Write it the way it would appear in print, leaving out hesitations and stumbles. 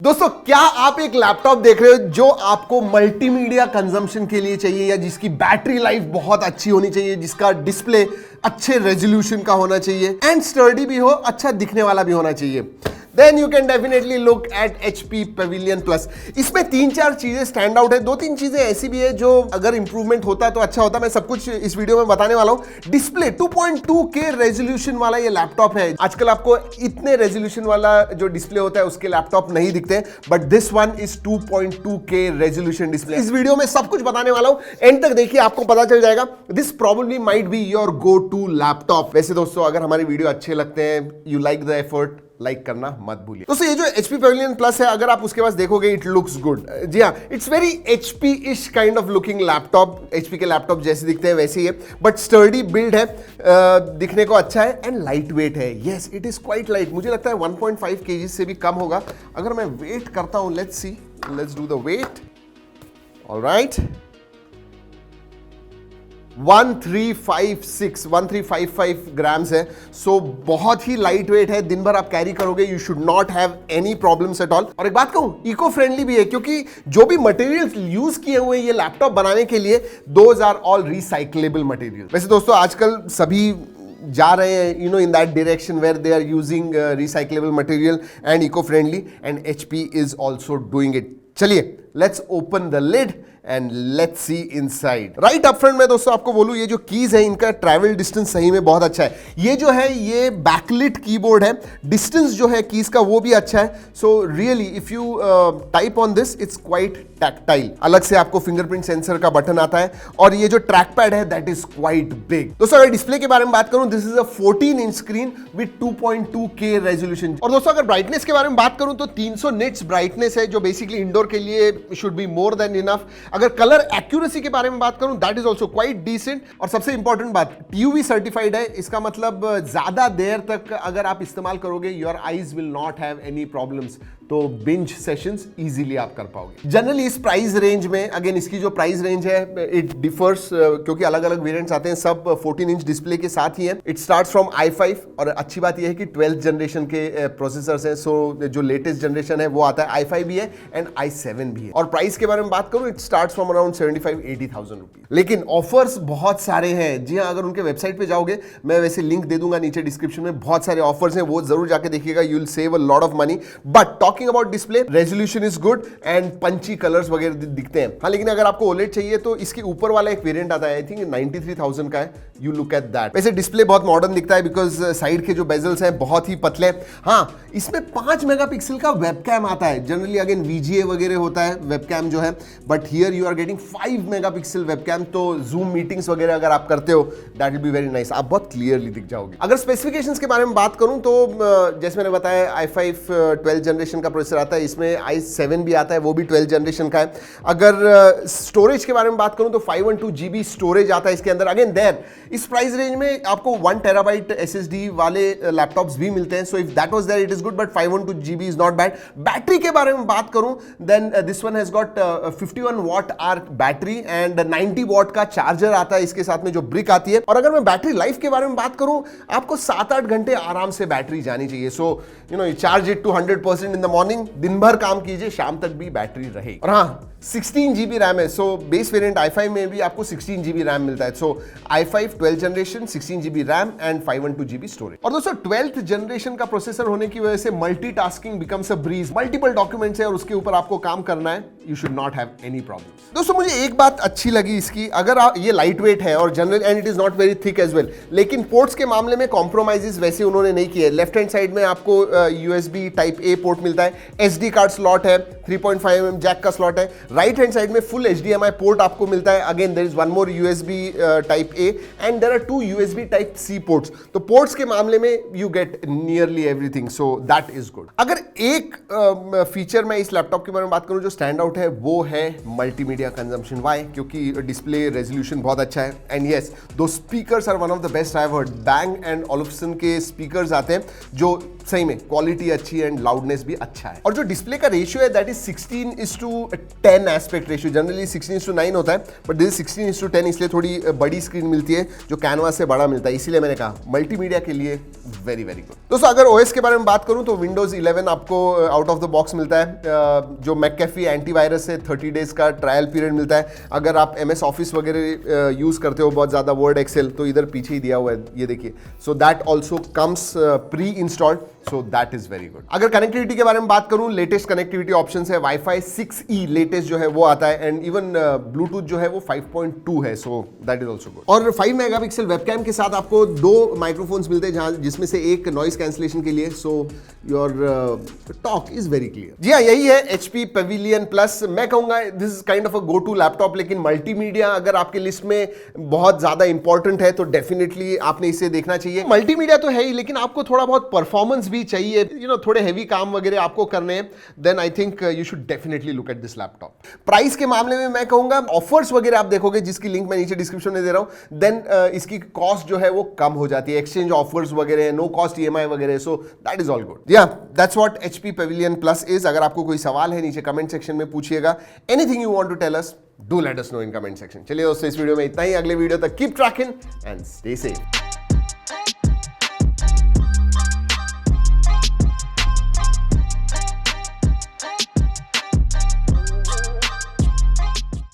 दोस्तों, क्या आप एक लैपटॉप देख रहे हो जो आपको मल्टीमीडिया कंजम्पशन के लिए चाहिए, या जिसकी बैटरी लाइफ बहुत अच्छी होनी चाहिए, जिसका डिस्प्ले अच्छे रेजोल्यूशन का होना चाहिए एंड स्टर्डी भी हो, अच्छा दिखने वाला भी होना चाहिए? Then you can definitely look at HP Pavilion Plus। इसमें 3-4 चीजें स्टैंड आउट है, 2-3 चीजें ऐसी भी है जो अगर इंप्रूवमेंट होता तो अच्छा होता। मैं सब कुछ इस वीडियो में बताने वाला हूं। डिस्प्ले 2.2K रेजोल्यूशन वाला ये लैपटॉप है। आजकल आपको इतने रेजोल्यूशन वाला जो डिस्प्ले होता है उसके लैपटॉप नहीं दिखते, but this one is 2.2K resolution display. इस वीडियो में सब कुछ बताने वाला हूं, एंड तक देखिए, आपको पता चल जाएगा। This probably might be your go to laptop. वैसे दोस्तों, अगर हमारे वीडियो अच्छे लगते हैं, you like the effort, like करना मत भूलिए। दोस्तों, ये जो HP Pavilion Plus है, अगर आप उसके पास देखोगे, इट लुक्स गुड। जी हाँ, it's very HP ish kind of looking laptop. HP के लैपटॉप जैसे दिखते हैं वैसे ही है, बट स्टर्डी बिल्ड है, दिखने को अच्छा है एंड लाइट वेट है। Yes, it is quite light. मुझे लगता है 1.5 kg से भी कम होगा। अगर मैं वेट करता हूं, let's see, let's do the weight. Alright, 1355 grams है। सो बहुत ही लाइट वेट है, दिन भर आप कैरी करोगे, you should not have any problems at all. और एक बात कहूं, इको फ्रेंडली भी है, क्योंकि जो भी मटेरियल्स यूज किए हुए हैं ये लैपटॉप बनाने के लिए, those are all recyclable material. वैसे दोस्तों, आजकल सभी जा रहे हैं in that direction where they are using recyclable material and eco friendly, and HP is also doing it. चलिए, let's open the lid and let's see inside. Right up front में दोस्तों आपको बोलूं, ये जो कीज है, इनका ट्रैवल डिस्टेंस सही में बहुत अच्छा है। ये जो है, ये बैकलिट कीबोर्ड है, डिस्टेंस जो है कीज का वो भी अच्छा है। So really if you type on this, it's quite tactile. अलग से आपको फिंगरप्रिंट सेंसर का बटन आता है, और ये जो ट्रैक पैड है, दैट इज क्वाइट बिग। दोस्तों, अगर डिस्प्ले के बारे में बात करूं, this is a 14 inch screen with 2.2K resolution. और दोस्तों, अगर ब्राइटनेस के बारे में बात करूं तो 300 निट्स ब्राइटनेस है, जो बेसिकली इंडोर के लिए should be more than enough. अगर कलर एक्यूरेसी के बारे में बात करूं, that is also quite decent. और सबसे इंपॉर्टेंट बात, TUV सर्टिफाइड है। इसका मतलब ज्यादा देर तक अगर आप इस्तेमाल करोगे, your eyes will not have any problems, तो बिंज सेशंस इजीली आप कर पाओगे। जनरली इस प्राइस रेंज में, अगेन इसकी जो प्राइस रेंज है, इट डिफर्स, क्योंकि अलग अलग वेरिएंट्स आते हैं, सब 14 इंच डिस्प्ले के साथ ही है। इट स्टार्ट्स फ्रॉम i5, और अच्छी बात यह है कि 12th जनरेशन के प्रोसेसर्स हैं। सो जो लेटेस्ट जनरेशन है वो आता है, i5 भी है एंड i7 भी है। और प्राइस के बारे में बात करूं, it starts from around 75-80,000 rupees. लेकिन ऑफर्स बहुत सारे हैं। जी हाँ, अगर उनके वेबसाइट पे जाओगे, मैं वैसे लिंक दे दूंगा नीचे डिस्क्रिप्शन में, बहुत सारे ऑफर्स हैं, वो जरूर जाके देखिएगा, you will save a lot of money. But talking about display, resolution is good and punchy colours वगैरह दिखते हैं। हाँ, लेकिन अगर आपको OLED चाहिए तो इसके ऊपर वाला एक वेरिएंट आता है, आई थिंक 93,000 का है। You look at that. वैसे डिस्प्ले बहुत मॉडर्न दिखता है, बिकॉज साइड के जो बेजल्स हैं बहुत ही पतले। हाँ, इसमें 5 मेगापिक्सल का वेबकैम आता है। जनरली अगेन VGA वगैरह होता है वेबकैम जो है, but here you are getting 5 megapixel webcam. तो जूम मीटिंग्स वगैरह अगर आप करते हो, that will be very nice, आप बहुत क्लियरली दिख जाओगे। अगर स्पेसिफिकेशंस के बारे में बात करूं तो जैसे मैंने बताया, i5 12th जनरेशन का प्रोसेसर आता है, इसमें i7 भी आता है, वो भी 12th जनरेशन का है। अगर स्टोरेज के बारे में बात करूं तो 512 GB स्टोरेज आता है इसके अंदर। अगेन देयर, इस प्राइस रेंज में आपको 1 TB SSD वाले लैपटॉप्स भी मिलते हैं। So if that was there, it is good, but 512 GB is not bad. Battery के बारे में बात करूं, then this one has got 51 watt hour battery and 90 watt का चार्जर आता है इसके साथ में, जो ब्रिक आती है। और अगर मैं बैटरी लाइफ के बारे में बात करूं, आपको 7-8 घंटे आराम से बैटरी जानी चाहिए। So you charge it to 100% in the morning, दिन भर काम कीजिए, शाम तक भी बैटरी रहे। और हाँ, 16 GB रैम है। सो बेस वेरिएंट i5 में भी आपको 16 GB रैम मिलता है। सो i5 12th generation, 16 GB RAM and 512 GB storage. और दोस्तों, 12th जनरेशन का प्रोसेसर होने की वजह से multitasking becomes a breeze. Multiple documents है और उसके ऊपर आपको काम करना है, you should not have any problem. दोस्तों, मुझे एक बात अच्छी लगी इसकी, अगर आप, ये लाइट वेट है और general and it is not very thick as well, लेकिन पोर्ट्स के मामले में कॉम्प्रोमाइजेस वैसे उन्होंने नहीं किए। लेफ्ट हैंड साइड में आपको USB Type-A पोर्ट मिलता है, SD कार्ड स्लॉट है, 3.5mm जैक का स्लॉट है। राइट हैंड साइड में फुल HDMI पोर्ट आपको मिलता है। Again there is one more USB Type-A and there are 2 USB Type-C ports. तो पोर्ट्स के मामले में you get nearly everything, so that is good. अगर एक फीचर मैं इस लैपटॉप के बारे में बात करूं जो स्टैंड आउट है, वो है मल्टीमीडिया कंजम्पशन। वाई? क्योंकि डिस्प्ले रेजोल्यूशन बहुत अच्छा है and yes, those speakers are one of the best I have heard. Bang and Olufsen के स्पीकर्स आते हैं जो सही में क्वालिटी अच्छी है एंड लाउडनेस भी अच्छा है। और जो डिस्प्ले का रेशियो है, that is 16:10 10 aspect ratio, generally 16:9 होता है, बट दिस 16:10, इसलिए थोड़ी बड़ी स्क्रीन मिलती है जो कैनवा से बड़ा मिलता है, इसीलिए मैंने कहा मल्टीमीडिया के लिए वेरी वेरी गुड। दोस्तों अगर ओएस के बारे में बात करूं तो विंडोज 11 आपको आउट ऑफ द बॉक्स मिलता है, जो मैकएफी एंटीवायरस है 30 डेज का ट्रायल पीरियड मिलता है। अगर आप MS ऑफिस वगैरह यूज करते हो बहुत ज्यादा, वर्ड एक्सेल, तो इधर पीछे ही दिया हुआ है, ये देखिए, so that also comes pre installed, so that is very good. अगर कनेक्टिविटी के बारे में बात करूं, लेटेस्ट कनेक्टिविटी ऑप्शन है, वाईफाई 6E लेटेस्ट जो है वो आता है, एंड इवन ब्लूटूथ जो है वो 5.2 है, सो दैट इज ऑल्सो गुड। और 5 मेगापिक्सल वेबकैम के साथ आपको 2 माइक्रोफोन्स मिलते हैं, जहां जिसमें से एक नॉइस कैंसिलेशन के लिए, so your talk is very clear. जी हाँ, यही है HP Pavilion Plus। मैं कहूंगा this is kind of a go to laptop, लेकिन मल्टीमीडिया अगर आपके लिस्ट में बहुत ज्यादा इंपॉर्टेंट है तो डेफिनेटली आपने इसे देखना चाहिए। मल्टीमीडिया तो है ही, लेकिन आपको थोड़ा बहुत परफॉर्मेंस भी चाहिए, थोड़े हैवी काम वगैरह आपको करने हैं, then I think you should definitely look at this laptop. Price के मामले में मैं कहूंगा ऑफर्स वगैरह आप देखोगे, जिसकी लिंक मैं नीचे डिस्क्रिप्शन में दे रहा हूं, देन इसकी कॉस्ट जो है वो कम हो जाती है, एक्सचेंज ऑफर्स वगैरह, नो कॉस्ट EMI वगैरह, so that is all good. या that's what HP Pavilion Plus is. अगर आपको कोई सवाल है नीचे कमेंट सेक्शन में पूछिएगा, anything you want to tell us, do let us know in comment section. चलिए दोस्तों, इस वीडियो में इतना ही, अगले वीडियो तक keep trekking and stay safe.